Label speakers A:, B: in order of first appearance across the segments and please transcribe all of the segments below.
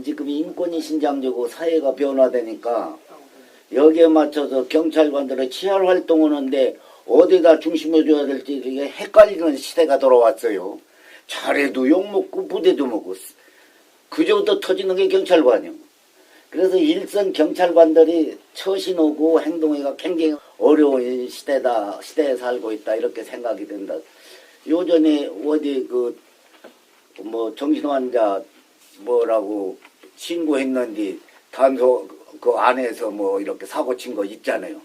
A: 지금 인권이 신장되고 사회가 변화되니까 여기에 맞춰서 경찰관들의 치안 활동하는데 어디다 중심을 줘야 될지 이게 헷갈리는 시대가 돌아왔어요. 잘해도 욕먹고 부대도 먹고 그저부터 터지는 게 경찰관이요. 그래서 일선 경찰관들이 처신하고 행동하기가 굉장히 어려운 시대에 살고 있다 이렇게 생각이 된다. 요전에 어디 정신환자 뭐라고 신고했는지 단속 그 안에서 뭐 이렇게 사고 친 거 있잖아요.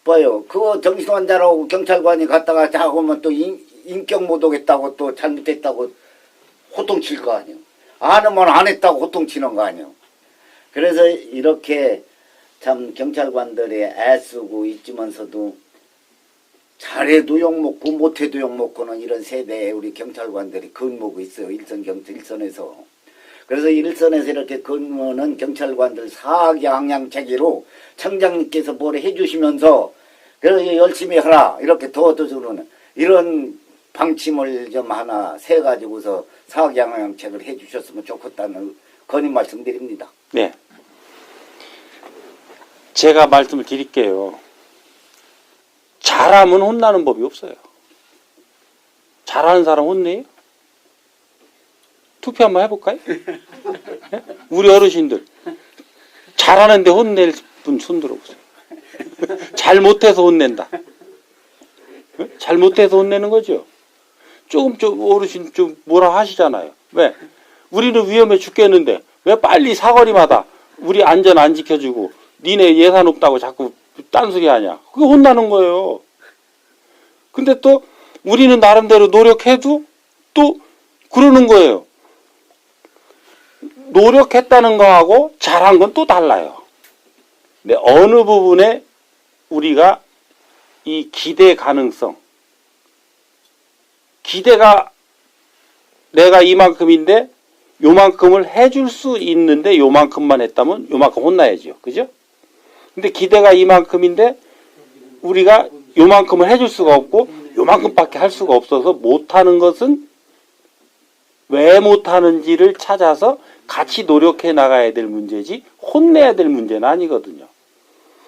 A: 봐요. 그거 정신환자라고 경찰관이 갔다가 자고면 또 인격 모독했다고 또 잘못했다고 호통칠 거 아니에요. 안 하면 안 했다고 호통치는 거 아니에요. 그래서 이렇게 참 경찰관들이 애쓰고 있지만서도 잘해도 욕먹고 못해도 욕먹고는 이런 세대에 우리 경찰관들이 근무하고 있어요. 일선에서. 그래서 일선에서 이렇게 근무하는 경찰관들 사학양양체계로 청장님께서 뭘 해주시면서 그래서 열심히 하라 이렇게 도와주는 이런 방침을 좀 하나 세가지고서 사학양양책을 해주셨으면 좋겠다는 건의 말씀드립니다.
B: 네. 제가 말씀을 드릴게요. 잘하면 혼나는 법이 없어요. 잘하는 사람 혼내요? 투표 한번 해볼까요? 네? 우리 어르신들 잘하는데 혼낼 분 손 들어보세요. 잘못해서 혼낸다. 네? 잘못해서 혼내는 거죠. 조금 어르신 좀 뭐라 하시잖아요. 왜? 우리는 위험해 죽겠는데 왜 빨리 사거리마다 우리 안전 안 지켜주고 니네 예산 없다고 자꾸 딴소리 하냐. 그게 혼나는 거예요. 근데 또 우리는 나름대로 노력해도 또 그러는 거예요. 노력했다는 거하고 잘한 건 또 달라요. 근데 어느 부분에 우리가 이 기대 가능성, 기대가 내가 이만큼인데 요만큼을 해줄 수 있는데 요만큼만 했다면 요만큼 혼나야죠. 그죠? 근데 기대가 이만큼인데 우리가 요만큼을 해줄 수가 없고 요만큼밖에 할 수가 없어서 못하는 것은 왜 못하는지를 찾아서 같이 노력해 나가야 될 문제지 혼내야 될 문제는 아니거든요.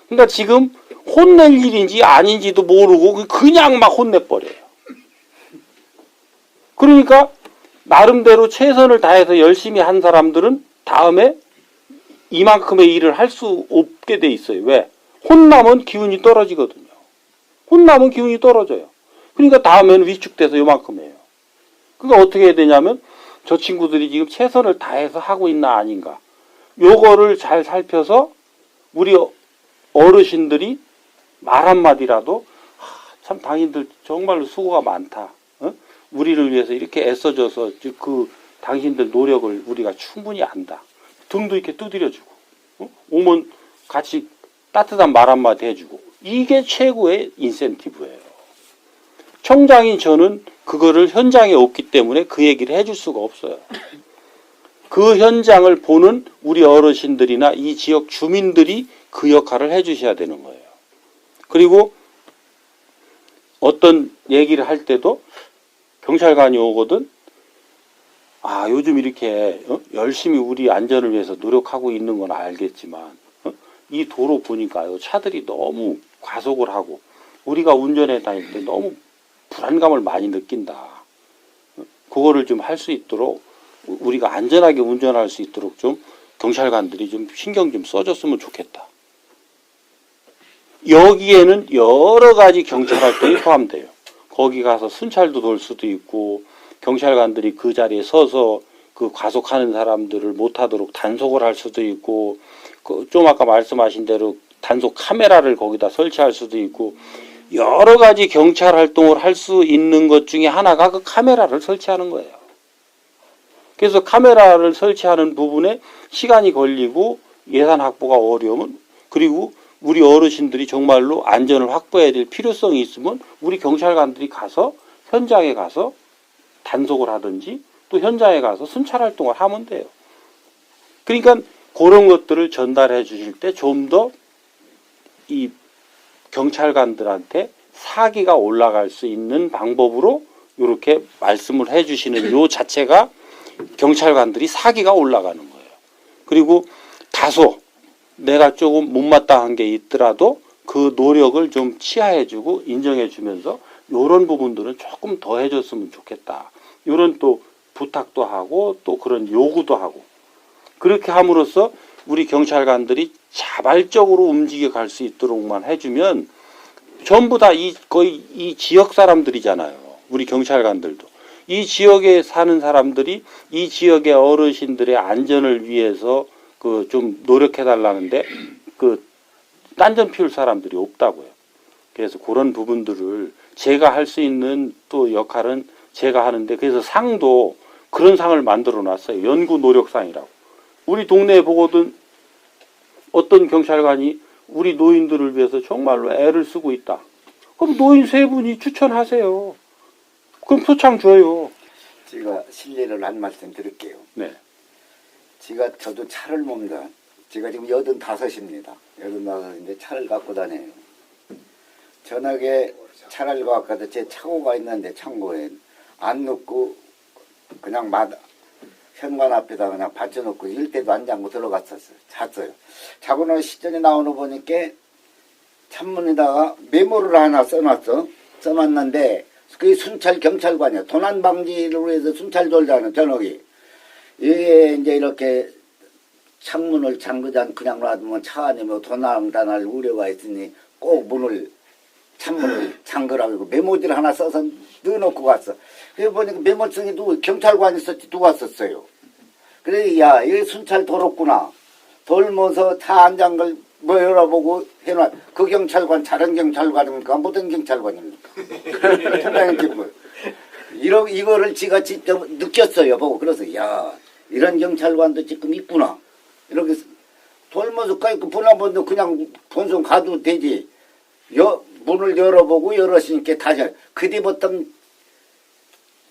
B: 그러니까 지금 혼낼 일인지 아닌지도 모르고 그냥 막 혼내버려요. 그러니까 나름대로 최선을 다해서 열심히 한 사람들은 다음에 이만큼의 일을 할 수 없게 돼 있어요. 왜? 혼나면 기운이 떨어지거든요. 혼나면 기운이 떨어져요. 그러니까 다음에는 위축돼서 요만큼 해요. 그러니까 어떻게 해야 되냐면 저 친구들이 지금 최선을 다해서 하고 있나 아닌가. 요거를 잘 살펴서 우리 어르신들이 말 한마디라도 참 당신들 정말로 수고가 많다. 어? 우리를 위해서 이렇게 애써줘서 그 당신들 노력을 우리가 충분히 안다. 등도 이렇게 두드려주고 오면 같이 따뜻한 말 한마디 해주고 이게 최고의 인센티브예요. 청장인 저는 그거를 현장에 없기 때문에 그 얘기를 해줄 수가 없어요. 그 현장을 보는 우리 어르신들이나 이 지역 주민들이 그 역할을 해주셔야 되는 거예요. 그리고 어떤 얘기를 할 때도 경찰관이 오거든 요즘 이렇게 열심히 우리 안전을 위해서 노력하고 있는 건 알겠지만 이 도로 보니까요 차들이 너무 과속을 하고 우리가 운전해 다닐 때 너무 불안감을 많이 느낀다. 그거를 좀 할 수 있도록 우리가 안전하게 운전할 수 있도록 좀 경찰관들이 좀 신경 좀 써줬으면 좋겠다. 여기에는 여러 가지 경찰 활동이 포함돼요. 거기 가서 순찰도 돌 수도 있고 경찰관들이 그 자리에 서서 그 과속하는 사람들을 못하도록 단속을 할 수도 있고 좀 아까 말씀하신 대로 단속 카메라를 거기다 설치할 수도 있고 여러 가지 경찰 활동을 할 수 있는 것 중에 하나가 그 카메라를 설치하는 거예요. 그래서 카메라를 설치하는 부분에 시간이 걸리고 예산 확보가 어려우면 그리고 우리 어르신들이 정말로 안전을 확보해야 될 필요성이 있으면 우리 경찰관들이 가서 현장에 가서 단속을 하든지 또 현장에 가서 순찰 활동을 하면 돼요. 그러니까 그런 것들을 전달해 주실 때 좀 더 이 경찰관들한테 사기가 올라갈 수 있는 방법으로 이렇게 말씀을 해 주시는 요 자체가 경찰관들이 사기가 올라가는 거예요. 그리고 다소 내가 조금 못마땅한 게 있더라도 그 노력을 좀 치하해주고 인정해주면서 이런 부분들은 조금 더 해줬으면 좋겠다. 이런 또 부탁도 하고 또 그런 요구도 하고 그렇게 함으로써 우리 경찰관들이 자발적으로 움직여 갈 수 있도록만 해주면 전부 다 거의 이 지역 사람들이잖아요. 우리 경찰관들도. 이 지역에 사는 사람들이 이 지역의 어르신들의 안전을 위해서 그 좀 노력해 달라는데 그 딴전 피울 사람들이 없다고요. 그래서 그런 부분들을 제가 할 수 있는 또 역할은 제가 하는데 그래서 상도 그런 상을 만들어 놨어요. 연구 노력상이라고. 우리 동네에 보거든 어떤 경찰관이 우리 노인들을 위해서 정말로 애를 쓰고 있다. 그럼 노인 세 분이 추천하세요. 그럼 표창 줘요.
A: 제가 실례를 한 말씀 드릴게요.
B: 네.
A: 저도 차를 몹니다. 제가 지금 85입니다. 85인데 차를 갖고 다녀요. 저녁에 차를 갖고 제 차고가 있는데 창고에 안 넣고 그냥 현관 앞에다 그냥 받쳐놓고 일대도 안 잠고 들어갔었어요. 잤어요. 자고 나서 시전에 나오는 보니까 창문에다가 메모를 하나 써놨는데 그게 순찰 경찰관이야. 도난 방지를 위해서 순찰 돌자는 저녁이. 이게 이제 이렇게 창문을 잠그지 그냥 놔두면 차 안에 도난 당할 우려가 있으니 꼭 창문을 잠그라고 메모지를 하나 써서 넣어놓고 갔어. 그래 보니까 메모증에 경찰관이 있었지 누가 썼어요. 그래 야 이게 순찰 돌았구나. 돌면서 차 안 잠글 열어보고 해놔. 그 경찰관 다른 경찰관입니까? 모든 경찰관입니까? 이거를 제가 직접 느꼈어요. 보고 그래서 야 이런 경찰관도 지금 있구나. 이렇게 돌면서 보나본도 그냥 본선 가도 되지. 문을 열어보고 열었으니까 다시 그 뒤부터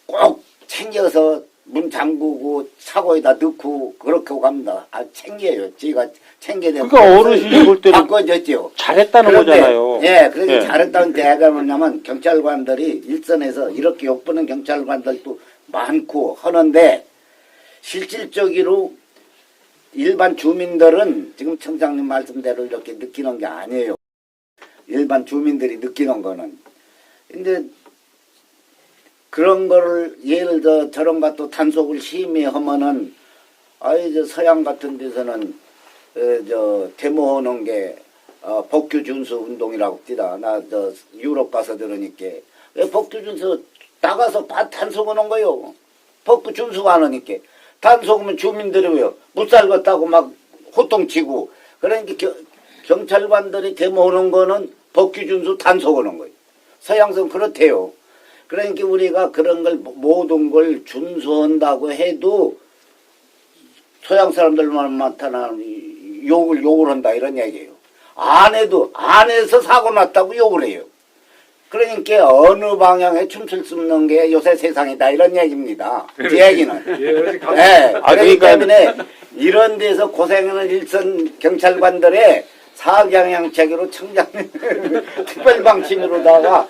A: 꼭 챙겨서 문 잠그고 차고에다 넣고 그렇게 갑니다. 챙겨요. 제가 챙겨야 되고.
B: 그러니까 어르신이 볼 때는
A: 바꿔줬죠.
B: 잘했다는 거잖아요.
A: 예, 그래서 잘했다는 데가 뭐냐면 경찰관들이 일선에서 이렇게 욕보는 경찰관들도 많고 하는데 실질적으로 일반 주민들은 지금 청장님 말씀대로 이렇게 느끼는 게 아니에요. 일반 주민들이 느끼는 거는. 근데 그런 거를 예를 들어 저런 것도 단속을 심히 하면은 저 서양 같은 데서는 데모하는 게 법규 준수 운동이라고 합니다. 나 유럽 가서 들으니까 법규 준수 나가서 단속하는 거요. 법규 준수가 안 하니까 단속하면 주민들이 왜요? 못 살겠다고 막 호통치고 그러니까 경찰관들이 데모하는 거는 법규 준수 단속하는 거예요. 서양선 그렇대요. 그러니까 우리가 그런 걸 모든 걸 준수한다고 해도 서양 사람들만 나타나는 욕을 한다 이런 얘기예요. 안 해서 사고 났다고 욕을 해요. 그러니까 어느 방향에 춤출 수 없는 게 요새 세상이다 이런 얘기입니다. 제 얘기는. 네, 그렇기 때문에 이런 데서 고생하는 일선 경찰관들의 사경향체계로 청장님 특별방침으로다가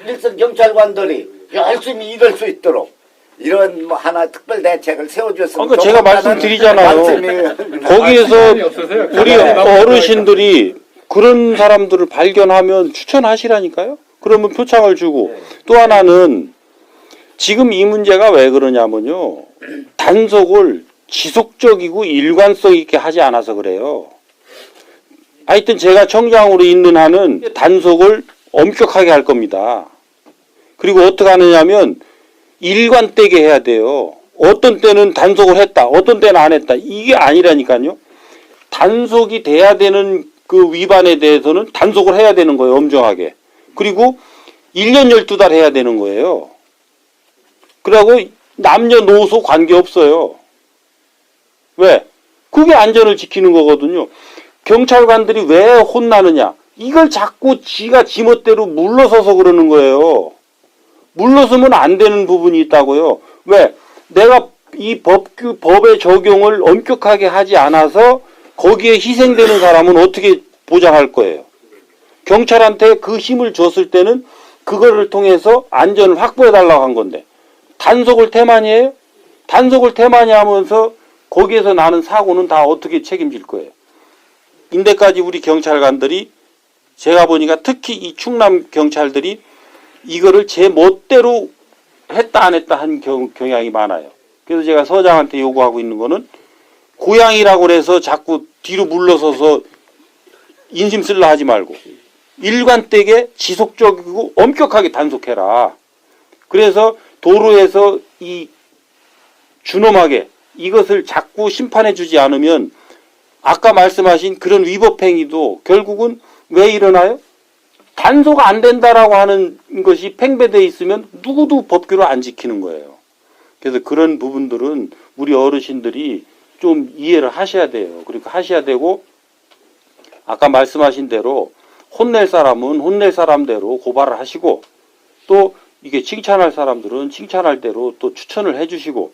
A: 일선 경찰관들이 열심히 일할 수 있도록 이런 하나 특별 대책을 세워줬으면
B: 그러니까 제가 말씀드리잖아요. 거기에서 우리 어르신들이 그런 사람들을 발견하면 추천하시라니까요. 그러면 표창을 주고 또 하나는 지금 이 문제가 왜 그러냐면요. 단속을 지속적이고 일관성 있게 하지 않아서 그래요. 하여튼 제가 청장으로 있는 한은 단속을 엄격하게 할 겁니다. 그리고 어떻게 하느냐면 일관되게 해야 돼요. 어떤 때는 단속을 했다. 어떤 때는 안 했다. 이게 아니라니까요. 단속이 돼야 되는 그 위반에 대해서는 단속을 해야 되는 거예요. 엄정하게. 그리고 1년 12달 해야 되는 거예요. 그러고 남녀노소 관계없어요. 왜? 그게 안전을 지키는 거거든요. 경찰관들이 왜 혼나느냐. 이걸 자꾸 지가 지멋대로 물러서서 그러는 거예요. 물러서면 안 되는 부분이 있다고요. 왜? 내가 이 법의 적용을 엄격하게 하지 않아서 거기에 희생되는 사람은 어떻게 보장할 거예요? 경찰한테 그 힘을 줬을 때는 그거를 통해서 안전을 확보해 달라고 한 건데 단속을 태만히 해요? 단속을 태만히 하면서 거기에서 나는 사고는 다 어떻게 책임질 거예요? 인데까지 우리 경찰관들이 제가 보니까 특히 이 충남 경찰들이 이거를 제 멋대로 했다 안 했다 한 경향이 많아요. 그래서 제가 서장한테 요구하고 있는 거는 고양이라고 해서 자꾸 뒤로 물러서서 인심 쓸라 하지 말고 일관되게 지속적이고 엄격하게 단속해라. 그래서 도로에서 이 준엄하게 이것을 자꾸 심판해 주지 않으면 아까 말씀하신 그런 위법 행위도 결국은 왜 일어나요? 단속 안 된다라고 하는 것이 팽배되어 있으면 누구도 법규를 안 지키는 거예요. 그래서 그런 부분들은 우리 어르신들이 좀 이해를 하셔야 돼요. 그러니까 하셔야 되고 아까 말씀하신 대로 혼낼 사람은 혼낼 사람대로 고발을 하시고 또 이게 칭찬할 사람들은 칭찬할 대로 또 추천을 해주시고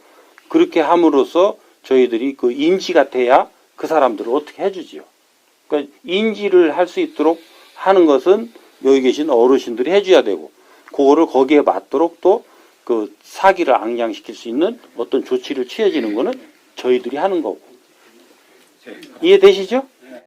B: 그렇게 함으로써 저희들이 그 인지가 돼야 그 사람들을 어떻게 해주지요. 그러니까 인지를 할 수 있도록 하는 것은 여기 계신 어르신들이 해줘야 되고 그거를 거기에 맞도록 또 그 사기를 앙양시킬 수 있는 어떤 조치를 취해지는 거는 저희들이 하는 거고. 이해되시죠?